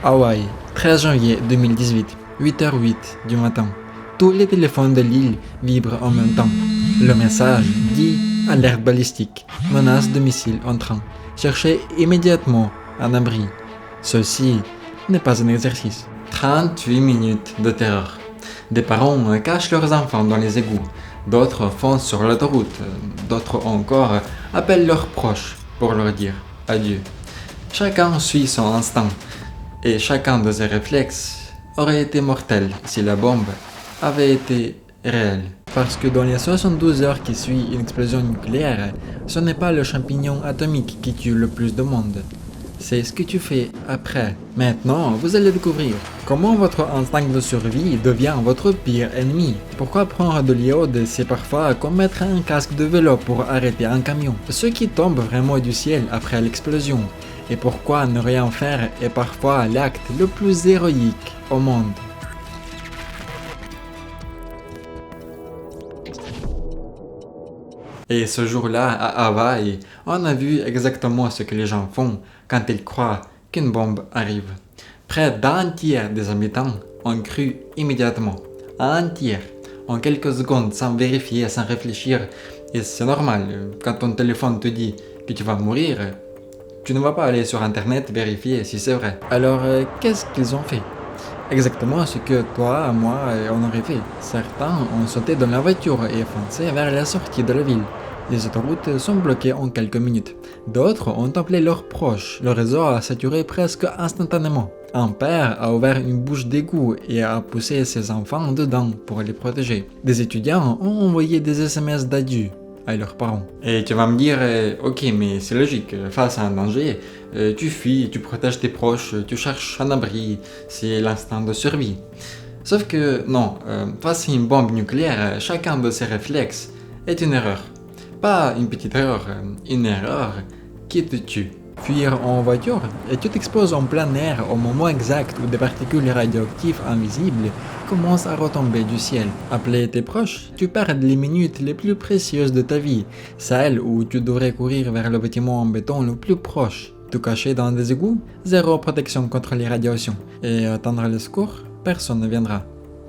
Hawaï, 13 janvier 2018, 8h08 du matin. Tous les téléphones de l'île vibrent en même temps. Le message dit alerte balistique, menace de missiles entrant. Cherchez immédiatement un abri. Ceci n'est pas un exercice. 38 minutes de terreur. Des parents cachent leurs enfants dans les égouts. D'autres foncent sur l'autoroute. D'autres encore appellent leurs proches pour leur dire adieu. Chacun suit son instinct. Et chacun de ces réflexes aurait été mortel si la bombe avait été réelle. Parce que dans les 72 heures qui suivent une explosion nucléaire, ce n'est pas le champignon atomique qui tue le plus de monde. C'est ce que tu fais après. Maintenant, vous allez découvrir comment votre instinct de survie devient votre pire ennemi. Pourquoi prendre de l'iode, c'est parfois comme mettre un casque de vélo pour arrêter un camion. Ce qui tombe vraiment du ciel après l'explosion. Et pourquoi ne rien faire est parfois l'acte le plus héroïque au monde. Et ce jour-là, à Hawaï, on a vu exactement ce que les gens font quand ils croient qu'une bombe arrive. Près d'un tiers des habitants ont cru immédiatement. Un tiers, en quelques secondes, sans vérifier, sans réfléchir. Et c'est normal, quand ton téléphone te dit que tu vas mourir, tu ne vas pas aller sur internet vérifier si c'est vrai. Alors, qu'est-ce qu'ils ont fait? Exactement ce que toi, moi, on aurait fait. Certains ont sauté dans la voiture et foncé vers la sortie de la ville. Les autoroutes sont bloquées en quelques minutes. D'autres ont appelé leurs proches. Le réseau a saturé presque instantanément. Un père a ouvert une bouche d'égout et a poussé ses enfants dedans pour les protéger. Des étudiants ont envoyé des SMS d'adieu à leurs parents. Et tu vas me dire, ok, mais c'est logique, face à un danger, tu fuis, tu protèges tes proches, tu cherches un abri, c'est l'instinct de survie. Sauf que non, face à une bombe nucléaire, chacun de ces réflexes est une erreur. Pas une petite erreur, une erreur qui te tue. Fuir en voiture et tu t'exposes en plein air au moment exact où des particules radioactives invisibles commencent à retomber du ciel. Appeler tes proches, tu perds les minutes les plus précieuses de ta vie, celles où tu devrais courir vers le bâtiment en béton le plus proche. Te cacher dans des égouts, zéro protection contre les radiations. Et attendre le secours, personne ne viendra.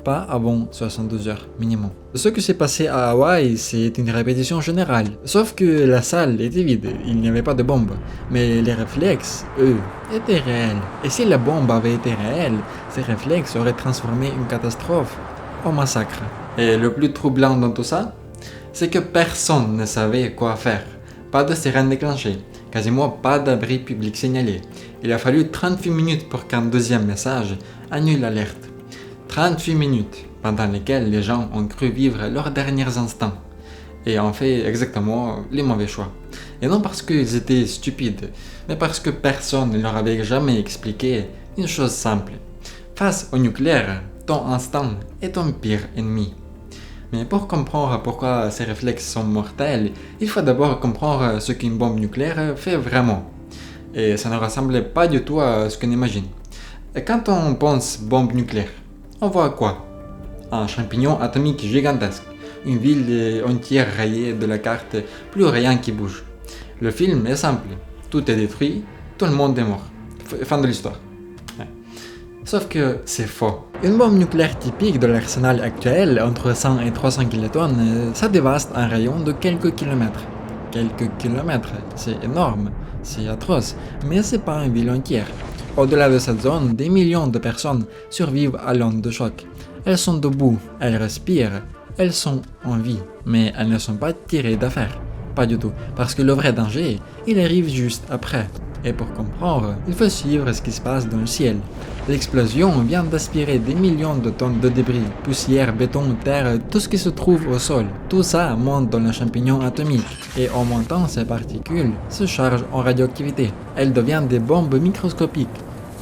Pas avant 72 heures minimum. Ce qui s'est passé à Hawaï, c'est une répétition générale. Sauf que la salle était vide, il n'y avait pas de bombe. Mais les réflexes, eux, étaient réels. Et si la bombe avait été réelle, ces réflexes auraient transformé une catastrophe en massacre. Et le plus troublant dans tout ça, c'est que personne ne savait quoi faire. Pas de sirène déclenchée, quasiment pas d'abri public signalé. Il a fallu 38 minutes pour qu'un deuxième message annule l'alerte. 38 minutes pendant lesquelles les gens ont cru vivre leurs derniers instants et ont fait exactement les mauvais choix. Et non parce qu'ils étaient stupides, mais parce que personne ne leur avait jamais expliqué une chose simple. Face au nucléaire, ton instinct est ton pire ennemi. Mais pour comprendre pourquoi ces réflexes sont mortels, il faut d'abord comprendre ce qu'une bombe nucléaire fait vraiment. Et ça ne ressemble pas du tout à ce qu'on imagine. Et quand on pense bombe nucléaire, on voit quoi? Un champignon atomique gigantesque, une ville entière rayée de la carte, plus rien qui bouge. Le film est simple, tout est détruit, tout le monde est mort. Fin de l'histoire. Ouais. Sauf que c'est faux. Une bombe nucléaire typique de l'arsenal actuel, entre 100 et 300 kilotonnes, ça dévaste un rayon de quelques kilomètres. Quelques kilomètres, c'est énorme, c'est atroce, mais c'est pas une ville entière. Au-delà de cette zone, des millions de personnes survivent à l'onde de choc. Elles sont debout, elles respirent, elles sont en vie, mais elles ne sont pas tirées d'affaire. Pas du tout, parce que le vrai danger, il arrive juste après. Et pour comprendre, il faut suivre ce qui se passe dans le ciel. L'explosion vient d'aspirer des millions de tonnes de débris, poussière, béton, terre, tout ce qui se trouve au sol. Tout ça monte dans le champignon atomique. Et en montant, ces particules se chargent en radioactivité. Elles deviennent des bombes microscopiques.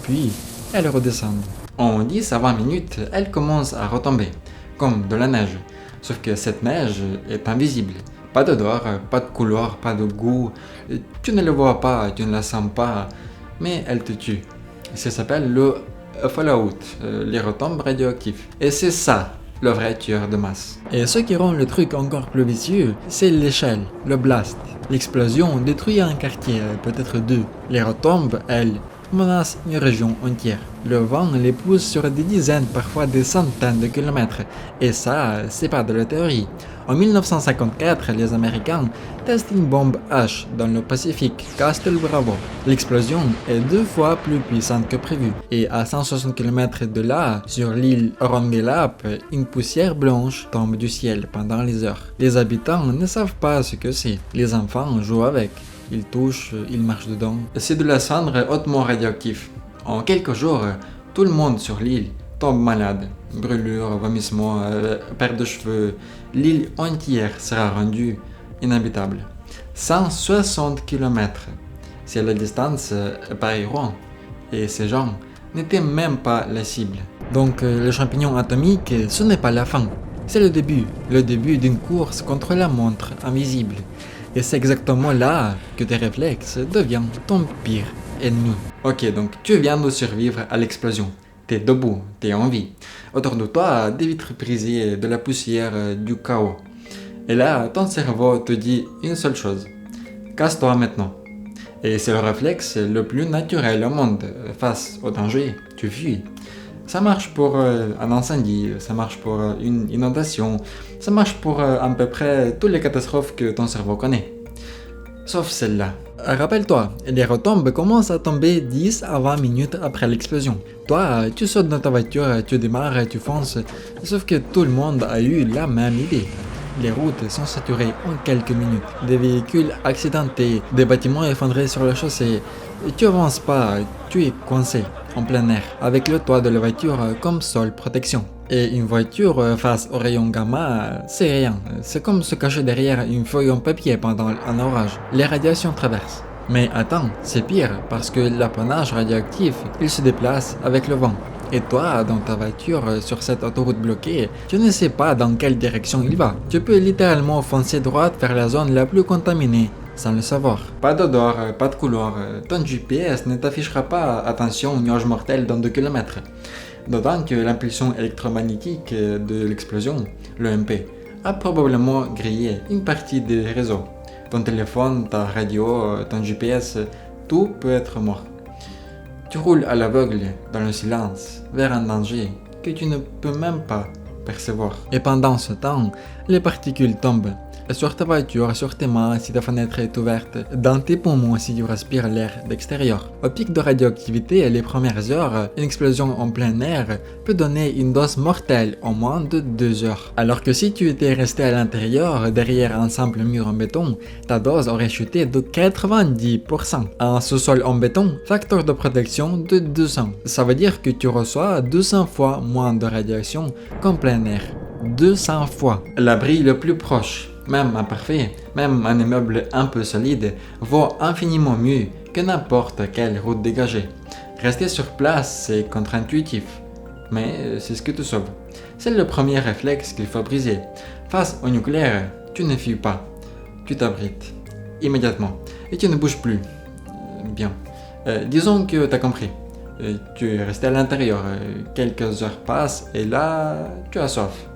Puis, elles redescendent. En 10 à 20 minutes, elles commencent à retomber, comme de la neige. Sauf que cette neige est invisible. Pas d'odeur, pas de couleur, pas de goût. Tu ne le vois pas, tu ne la sens pas, mais elle te tue. Ça s'appelle le fallout, les retombes radioactives. Et c'est ça, le vrai tueur de masse. Et ce qui rend le truc encore plus vicieux, c'est l'échelle, le blast. L'explosion détruit un quartier, peut-être deux. Les retombes, elles, menace une région entière. Le vent les pousse sur des dizaines, parfois des centaines de kilomètres. Et ça, c'est pas de la théorie. En 1954, les Américains testent une bombe H dans le Pacifique, Castle Bravo. L'explosion est 2 fois plus puissante que prévu. Et à 160 km de là, sur l'île Rongelap, une poussière blanche tombe du ciel pendant les heures. Les habitants ne savent pas ce que c'est. Les enfants jouent avec. Ils touchent, ils marchent dedans. C'est de la cendre hautement radioactive. En quelques jours, tout le monde sur l'île tombe malade. Brûlures, vomissements, perte de cheveux. L'île entière sera rendue inhabitable. 160 km. C'est la distance Paris-Rouen. Et ces gens n'étaient même pas la cible. Donc le champignon atomique, ce n'est pas la fin. C'est le début d'une course contre la montre invisible. Et c'est exactement là que tes réflexes deviennent ton pire ennemi. Ok, donc tu viens de survivre à l'explosion. T'es debout, t'es en vie. Autour de toi, des vitres brisées, de la poussière, du chaos. Et là, ton cerveau te dit une seule chose. Casse-toi maintenant. Et c'est le réflexe le plus naturel au monde. Face au danger, tu fuis. Ça marche pour un incendie, ça marche pour une inondation, ça marche pour à peu près toutes les catastrophes que ton cerveau connaît. Sauf celle-là. Rappelle-toi, les retombes commencent à tomber 10 à 20 minutes après l'explosion. Toi, tu sautes dans ta voiture, tu démarres, tu fonces, sauf que tout le monde a eu la même idée. Les routes sont saturées en quelques minutes. Des véhicules accidentés, des bâtiments effondrés sur la chaussée. Tu avances pas, tu es coincé en plein air, avec le toit de la voiture comme seule protection. Et une voiture face au rayon gamma, c'est rien. C'est comme se cacher derrière une feuille en papier pendant un orage. Les radiations traversent. Mais attends, c'est pire, parce que l'apanage radioactif, il se déplace avec le vent. Et toi, dans ta voiture, sur cette autoroute bloquée, tu ne sais pas dans quelle direction il va. Tu peux littéralement foncer droite vers la zone la plus contaminée, sans le savoir. Pas d'odeur, pas de couleur. Ton GPS ne t'affichera pas attention nuage mortel dans 2 km. D'autant que l'impulsion électromagnétique de l'explosion, l'EMP, a probablement grillé une partie des réseaux. Ton téléphone, ta radio, ton GPS, tout peut être mort. Tu roules à l'aveugle, dans le silence, vers un danger que tu ne peux même pas percevoir. Et pendant ce temps, les particules tombent. Sur ta voiture, sur tes mains si ta fenêtre est ouverte, dans tes poumons si tu respires l'air d'extérieur. Au pic de radioactivité, les premières heures, une explosion en plein air peut donner une dose mortelle en moins de 2 heures. Alors que si tu étais resté à l'intérieur, derrière un simple mur en béton, ta dose aurait chuté de 90%. Un sous-sol en béton, facteur de protection de 200. Ça veut dire que tu reçois 200 fois moins de radiation qu'en plein air. 200 fois. L'abri le plus proche, même imparfait, même un immeuble un peu solide, vaut infiniment mieux que n'importe quelle route dégagée. Rester sur place, c'est contre-intuitif, mais c'est ce que te sauve. C'est le premier réflexe qu'il faut briser. Face au nucléaire, tu ne fuis pas, tu t'abrites immédiatement et tu ne bouges plus. Bien. Disons que tu as compris. Tu es resté à l'intérieur, quelques heures passent et là, tu as soif.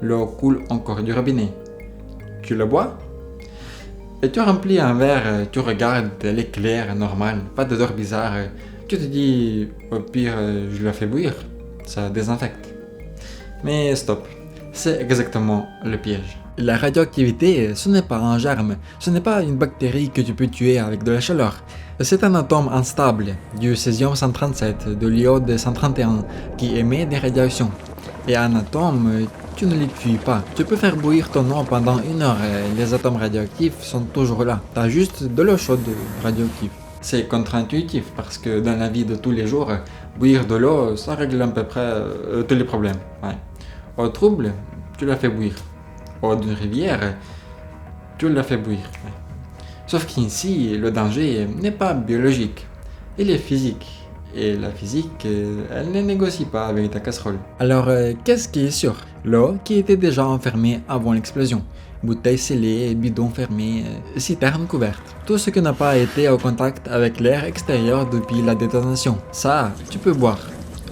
L'eau coule encore du robinet. Tu le bois? Et tu remplis un verre, tu regardes, elle est claire, normale, pas d'odeur bizarre. Tu te dis, au pire, je la fais bouillir, ça désinfecte. Mais stop, c'est exactement le piège. La radioactivité, ce n'est pas un germe, ce n'est pas une bactérie que tu peux tuer avec de la chaleur. C'est un atome instable, du césium-137, de l'iode-131, qui émet des radiations. Et un atome, tu ne les tues pas. Tu peux faire bouillir ton eau pendant 1 heure, les atomes radioactifs sont toujours là. T'as juste de l'eau chaude radioactive. C'est contre-intuitif parce que dans la vie de tous les jours, bouillir de l'eau, ça règle à peu près tous les problèmes. Ouais. Au trouble, tu la fais bouillir. Au d'une rivière, tu la fais bouillir. Ouais. Sauf qu'ici, le danger n'est pas biologique, il est physique. Et la physique, elle ne négocie pas avec ta casserole. Alors, qu'est-ce qui est sûr? L'eau qui était déjà enfermée avant l'explosion. Bouteilles scellées, bidons fermés, citernes couvertes. Tout ce qui n'a pas été au contact avec l'air extérieur depuis la détonation. Ça, tu peux boire.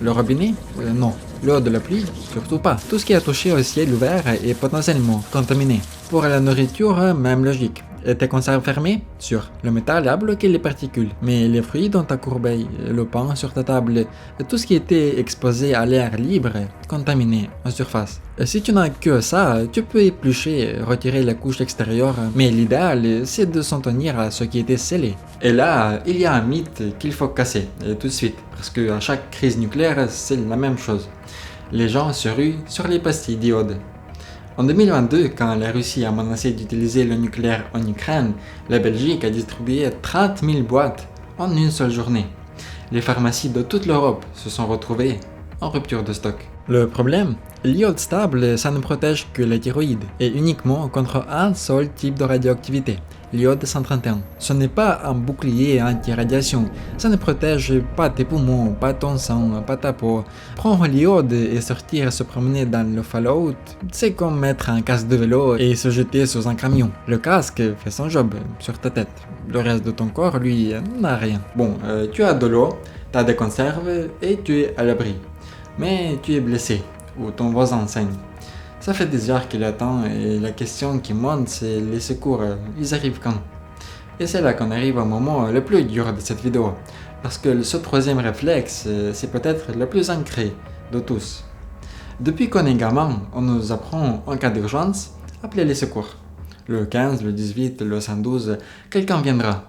Le robinet? Non. L'eau de la pluie? Surtout pas. Tout ce qui a touché au ciel ouvert est potentiellement contaminé. Pour la nourriture, même logique. Et tes conserves fermées? Sûr. Le métal a bloqué les particules. Mais les fruits dans ta corbeille, le pain sur ta table, tout ce qui était exposé à l'air libre, contaminé en surface. Si tu n'as que ça, tu peux éplucher, retirer la couche extérieure, mais l'idéal, c'est de s'en tenir à ce qui était scellé. Et là, il y a un mythe qu'il faut casser, et tout de suite, parce que à chaque crise nucléaire, c'est la même chose. Les gens se ruent sur les pastilles d'iode. En 2022, quand la Russie a menacé d'utiliser le nucléaire en Ukraine, la Belgique a distribué 30 000 boîtes en une seule journée. Les pharmacies de toute l'Europe se sont retrouvées en rupture de stock. Le problème, l'iode stable, ça ne protège que la thyroïde, et uniquement contre un seul type de radioactivité, l'iode 131. Ce n'est pas un bouclier anti-radiation, ça ne protège pas tes poumons, pas ton sang, pas ta peau. Prendre l'iode et sortir se promener dans le Fallout, c'est comme mettre un casque de vélo et se jeter sous un camion. Le casque fait son job sur ta tête, le reste de ton corps, lui, n'a rien. Bon, tu as de l'eau, tu as des conserves et tu es à l'abri. Mais tu es blessé, ou ton voisin saigne. Ça fait des heures qu'il attend et la question qui monte, c'est les secours, ils arrivent quand? Et c'est là qu'on arrive au moment le plus dur de cette vidéo, parce que ce troisième réflexe, c'est peut-être le plus ancré de tous. Depuis qu'on est gamin, on nous apprend en cas d'urgence, appeler les secours. Le 15, le 18, le 112, quelqu'un viendra.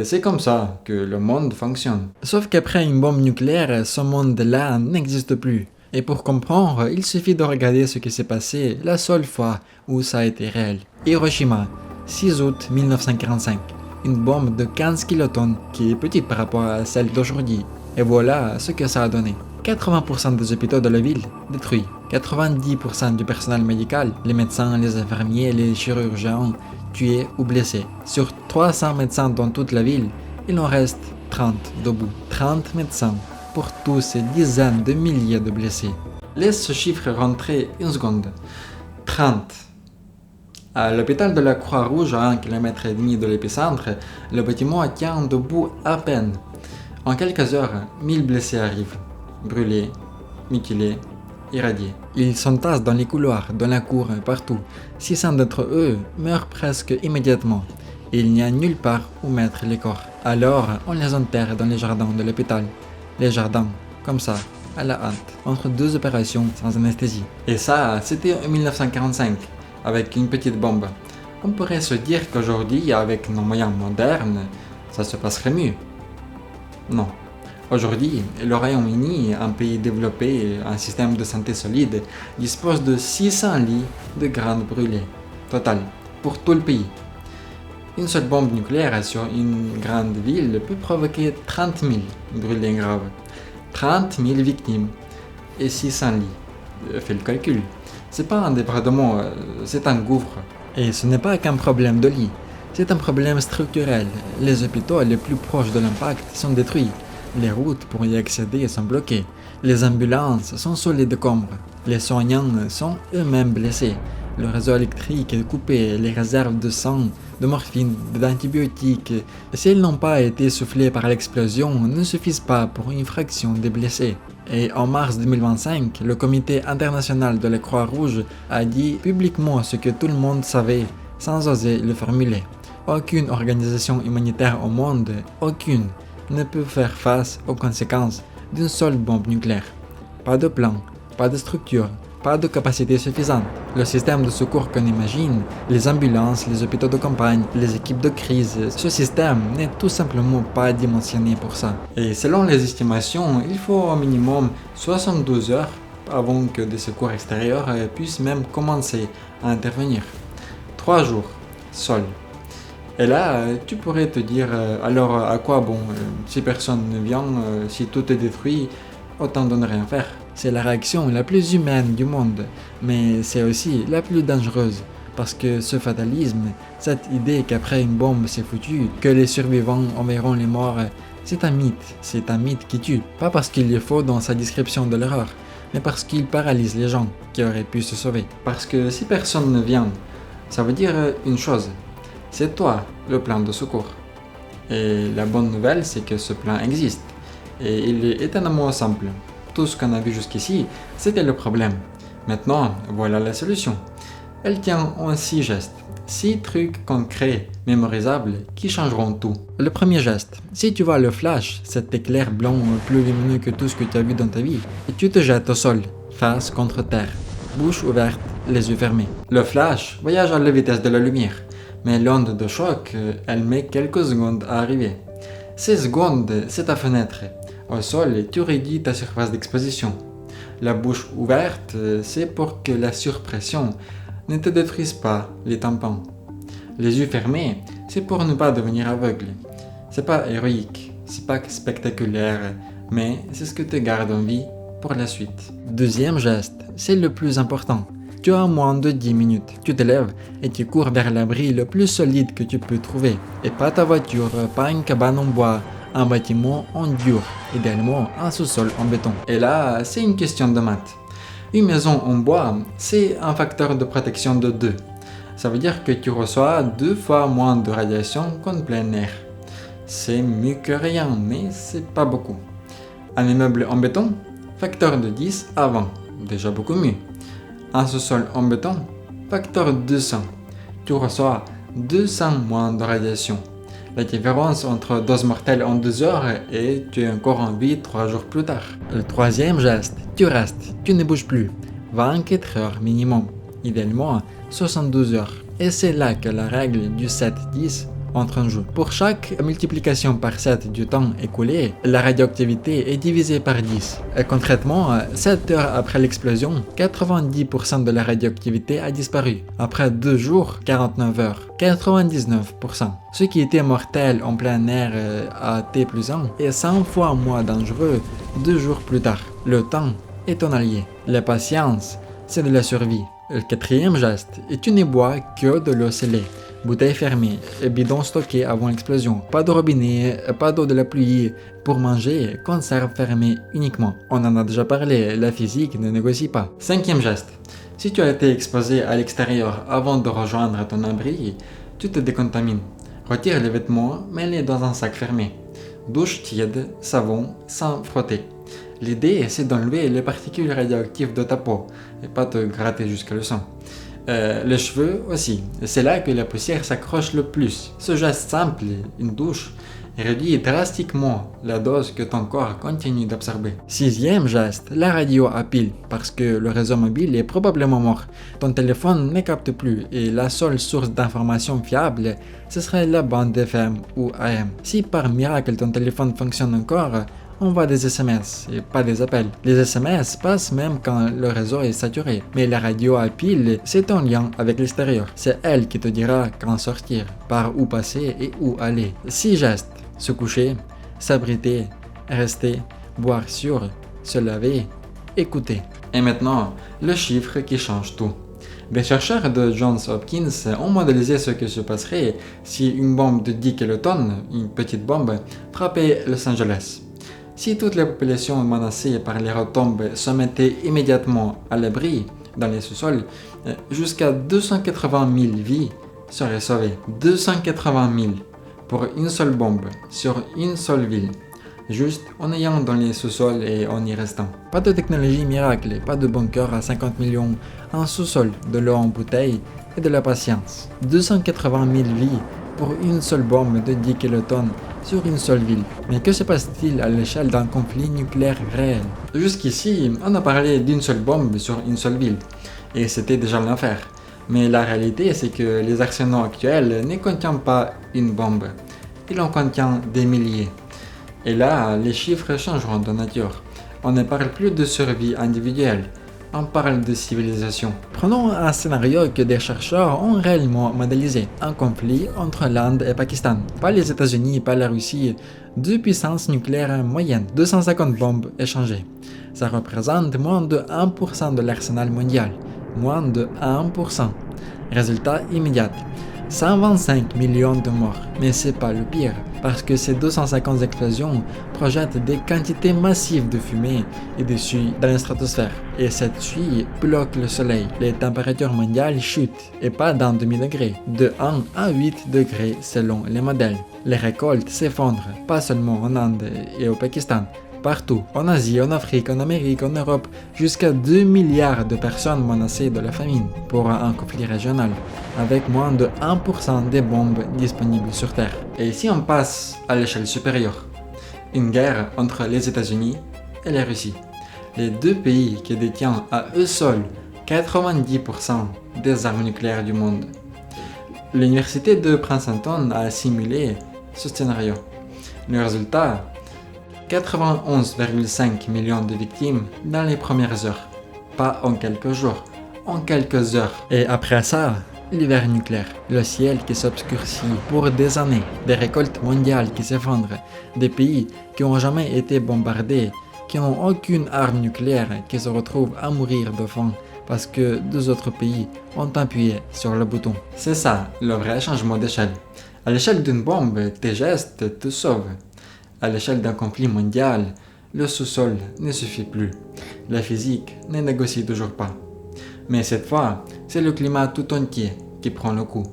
C'est comme ça que le monde fonctionne. Sauf qu'après une bombe nucléaire, ce monde-là n'existe plus. Et pour comprendre, il suffit de regarder ce qui s'est passé la seule fois où ça a été réel. Hiroshima, 6 août 1945. Une bombe de 15 kilotonnes qui est petite par rapport à celle d'aujourd'hui. Et voilà ce que ça a donné. 80% des hôpitaux de la ville détruits. 90% du personnel médical, les médecins, les infirmiers, les chirurgiens, tués ou blessés. Sur 300 médecins dans toute la ville, il en reste 30 debout. 30 médecins pour tous ces dizaines de milliers de blessés. Laisse ce chiffre rentrer une seconde. 30. À l'hôpital de la Croix-Rouge, à 1,5 km de l'épicentre, le bâtiment tient debout à peine. En quelques heures, 1000 blessés arrivent, brûlés, mutilés, irradiés. Ils s'entassent dans les couloirs, dans la cour, partout. 600 d'entre eux meurent presque immédiatement. Il n'y a nulle part où mettre les corps. Alors, on les enterre dans les jardins de l'hôpital. Les jardins, comme ça, à la hâte, entre deux opérations sans anesthésie. Et ça, c'était en 1945, avec une petite bombe. On pourrait se dire qu'aujourd'hui, avec nos moyens modernes, ça se passerait mieux. Non. Aujourd'hui, le Royaume-Uni, un pays développé, un système de santé solide, dispose de 600 lits de grandes brûlées, total, pour tout le pays. Une seule bombe nucléaire sur une grande ville peut provoquer 30 000 brûlés graves, 30 000 victimes et 600 lits. Fais le calcul. C'est pas un débordement, c'est un gouffre. Et ce n'est pas qu'un problème de lit, c'est un problème structurel. Les hôpitaux les plus proches de l'impact sont détruits. Les routes pour y accéder sont bloquées. Les ambulances sont sous les décombres. Les soignants sont eux-mêmes blessés. Le réseau électrique est coupé, les réserves de sang, de morphine, d'antibiotiques, s'ils n'ont pas été soufflés par l'explosion, ne suffisent pas pour une fraction des blessés. Et en mars 2025, le Comité international de la Croix-Rouge a dit publiquement ce que tout le monde savait, sans oser le formuler. Aucune organisation humanitaire au monde, aucune, ne peut faire face aux conséquences d'une seule bombe nucléaire. Pas de plan, pas de structure, pas de capacité suffisante. Le système de secours qu'on imagine, les ambulances, les hôpitaux de campagne, les équipes de crise, ce système n'est tout simplement pas dimensionné pour ça. Et selon les estimations, il faut au minimum 72 heures avant que des secours extérieurs puissent même commencer à intervenir. 3 jours, seul. Et là, tu pourrais te dire, alors à quoi bon, si personne ne vient, si tout est détruit, autant de ne rien faire. C'est la réaction la plus humaine du monde, mais c'est aussi la plus dangereuse, parce que ce fatalisme, cette idée qu'après une bombe c'est foutu, que les survivants enverront les morts, c'est un mythe qui tue, pas parce qu'il est faux dans sa description de l'erreur, mais parce qu'il paralyse les gens qui auraient pu se sauver. Parce que si personne ne vient, ça veut dire une chose, c'est toi le plan de secours. Et la bonne nouvelle, c'est que ce plan existe, et il est étonnamment simple. Tout ce qu'on a vu jusqu'ici, c'était le problème. Maintenant, voilà la solution. Elle tient en 6 gestes. 6 trucs concrets, mémorisables, qui changeront tout. Le premier geste. Si tu vois le flash, cet éclair blanc plus lumineux que tout ce que tu as vu dans ta vie, et tu te jettes au sol, face contre terre, bouche ouverte, les yeux fermés. Le flash voyage à la vitesse de la lumière, mais l'onde de choc, elle met quelques secondes à arriver. Ces secondes, c'est ta fenêtre. Au sol, tu réduis ta surface d'exposition. La bouche ouverte, c'est pour que la surpression ne te détruise pas les tympans. Les yeux fermés, c'est pour ne pas devenir aveugle. C'est pas héroïque, c'est pas spectaculaire, mais c'est ce que te garde en vie pour la suite. Deuxième geste, c'est le plus important. Tu as moins de 10 minutes. Tu te lèves et tu cours vers l'abri le plus solide que tu peux trouver. Et pas ta voiture, pas une cabane en bois, un bâtiment en dur, idéalement un sous-sol en béton. Et là, c'est une question de maths. Une maison en bois, c'est un facteur de protection de 2. Ça veut dire que tu reçois 2 fois moins de radiation qu'en plein air. C'est mieux que rien, mais c'est pas beaucoup. Un immeuble en béton, facteur de 10 à 20, déjà beaucoup mieux. Un sous-sol en béton, facteur 200. Tu reçois 200 moins de radiation. La différence entre dose mortelle en 2 heures et tu es encore en vie 3 jours plus tard. Le troisième geste, tu restes, tu ne bouges plus. 24 heures minimum, idéalement 72 heures. Et c'est là que la règle du 7-10 entre en jeu. Pour chaque multiplication par 7 du temps écoulé, la radioactivité est divisée par 10. Et concrètement, 7 heures après l'explosion, 90% de la radioactivité a disparu. Après 2 jours, 49 heures, 99%. Ce qui était mortel en plein air à T+1 est 100 fois moins dangereux 2 jours plus tard. Le temps est ton allié. La patience, c'est de la survie. Le quatrième geste, et tu ne bois que de l'eau scellée. Bouteille fermée, bidon stocké avant l'explosion, pas de robinet, pas d'eau de la pluie. Pour manger, conserve fermée uniquement. On en a déjà parlé, la physique ne négocie pas. Cinquième geste. Si tu as été exposé à l'extérieur avant de rejoindre ton abri, tu te décontamines. Retire les vêtements, mets-les dans un sac fermé. Douche tiède, savon, sans frotter. L'idée, c'est d'enlever les particules radioactives de ta peau et pas te gratter jusqu'à le sang. Les cheveux aussi, c'est là que la poussière s'accroche le plus. Ce geste simple, une douche, réduit drastiquement la dose que ton corps continue d'absorber. Sixième geste, la radio à pile, parce que le réseau mobile est probablement mort. Ton téléphone ne capte plus et la seule source d'information fiable, ce serait la bande FM ou AM. Si par miracle ton téléphone fonctionne encore, envoie des SMS et pas des appels. Les SMS passent même quand le réseau est saturé. Mais la radio à pile, c'est en lien avec l'extérieur. C'est elle qui te dira quand sortir, par où passer et où aller. 6 gestes. Se coucher, s'abriter, rester, boire sûr, se laver, écouter. Et maintenant, le chiffre qui change tout. Les chercheurs de Johns Hopkins ont modélisé ce qui se passerait si une bombe de 10 kilotonnes, une petite bombe, frappait Los Angeles. Si toute la population menacée par les retombes se mettait immédiatement à l'abri dans les sous-sols, jusqu'à 280 000 vies seraient sauvées. 280 000 pour une seule bombe sur une seule ville, juste en ayant dans les sous-sols et en y restant. Pas de technologie miracle, pas de bunker à 50 millions, un sous-sol, de l'eau en bouteille et de la patience. 280 000 vies pour une seule bombe de 10 kilotonnes sur une seule ville. Mais que se passe-t-il à l'échelle d'un conflit nucléaire réel? Jusqu'ici, on a parlé d'une seule bombe sur une seule ville, et c'était déjà l'enfer. Mais la réalité, c'est que les arsenaux actuels ne contiennent pas une bombe, ils en contiennent des milliers. Et là, les chiffres changeront de nature. On ne parle plus de survie individuelle, on parle de civilisation. Prenons un scénario que des chercheurs ont réellement modélisé. Un conflit entre l'Inde et Pakistan. Pas les États-Unis, pas la Russie. 2 puissances nucléaires moyennes. 250 bombes échangées. Ça représente moins de 1% de l'arsenal mondial. Moins de 1%. Résultat immédiat. 125 millions de morts. Mais c'est pas le pire, parce que ces 250 explosions projettent des quantités massives de fumée et de suie dans la stratosphère. Et cette suie bloque le soleil. Les températures mondiales chutent, et pas d'un demi-degré, de 1 à 8 degrés selon les modèles. Les récoltes s'effondrent, pas seulement en Inde et au Pakistan, partout, en Asie, en Afrique, en Amérique, en Europe, jusqu'à 2 milliards de personnes menacées de la famine pour un conflit régional, avec moins de 1% des bombes disponibles sur Terre. Et si on passe à l'échelle supérieure, une guerre entre les États-Unis et la Russie, les deux pays qui détiennent à eux seuls 90% des armes nucléaires du monde. L'université de Princeton a simulé ce scénario. Le résultat, 91,5 millions de victimes dans les premières heures. Pas en quelques jours, en quelques heures. Et après ça, l'hiver nucléaire, le ciel qui s'obscurcit pour des années, des récoltes mondiales qui s'effondrent, des pays qui n'ont jamais été bombardés, qui n'ont aucune arme nucléaire, qui se retrouvent à mourir de faim parce que deux autres pays ont appuyé sur le bouton. C'est ça, le vrai changement d'échelle. À l'échelle d'une bombe, tes gestes te sauvent. À l'échelle d'un conflit mondial, le sous-sol ne suffit plus. La physique ne négocie toujours pas. Mais cette fois, c'est le climat tout entier qui prend le coup.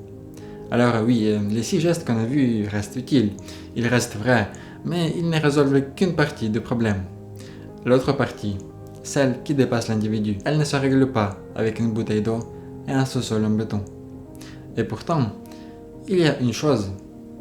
Alors oui, les 6 gestes qu'on a vus restent utiles, ils restent vrais, mais ils ne résolvent qu'une partie du problème. L'autre partie, celle qui dépasse l'individu, elle ne se règle pas avec une bouteille d'eau et un sous-sol en béton. Et pourtant, il y a une chose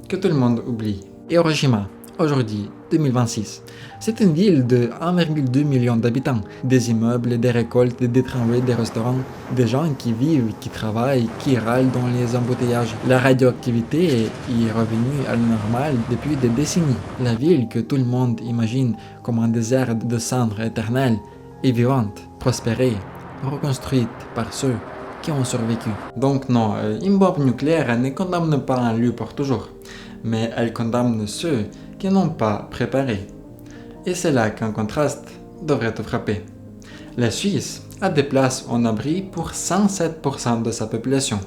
que tout le monde oublie. Hiroshima, aujourd'hui, 2026. C'est une ville de 1,2 million d'habitants. Des immeubles, des récoltes, des tramways, des restaurants, des gens qui vivent, qui travaillent, qui râlent dans les embouteillages. La radioactivité est revenue à la normale depuis des décennies. La ville que tout le monde imagine comme un désert de cendres éternelles est vivante, prospérée, reconstruite par ceux qui ont survécu. Donc non, une bombe nucléaire ne condamne pas un lieu pour toujours, mais elle condamne ceux qui n'ont pas préparé. Et c'est là qu'un contraste devrait te frapper. La Suisse a des places en abri pour 107% de sa population.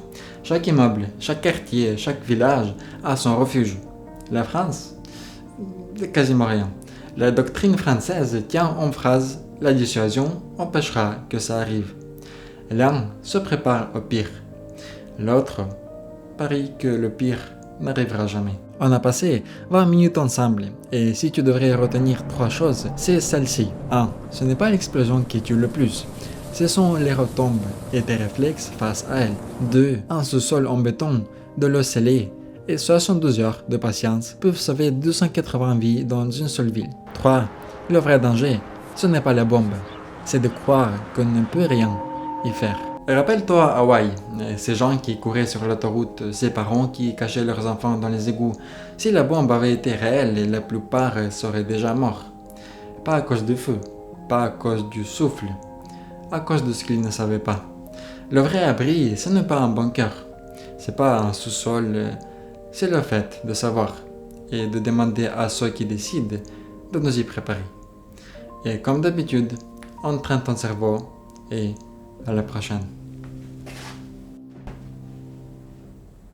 Chaque immeuble, chaque quartier, chaque village a son refuge. La France, quasiment rien. La doctrine française tient en phrase « La dissuasion empêchera que ça arrive ». L'un se prépare au pire. L'autre parie que le pire n'arrivera jamais. On a passé 20 minutes ensemble, et si tu devrais retenir 3 choses, c'est celle-ci. 1. Ce n'est pas l'explosion qui tue le plus. Ce sont les retombes et tes réflexes face à elles. 2. Un sous-sol en béton, de l'eau scellée, et 72 heures de patience peuvent sauver 280 vies dans une seule ville. 3. Le vrai danger, ce n'est pas la bombe, c'est de croire qu'on ne peut rien y faire. Rappelle-toi Hawaï, ces gens qui couraient sur l'autoroute, ces parents qui cachaient leurs enfants dans les égouts. Si la bombe avait été réelle, la plupart seraient déjà morts. Pas à cause du feu, pas à cause du souffle, à cause de ce qu'ils ne savaient pas. Le vrai abri, ce n'est pas un bunker, c'est pas un sous-sol, c'est le fait de savoir et de demander à ceux qui décident de nous y préparer. Et comme d'habitude, entraîne ton cerveau et à la prochaine.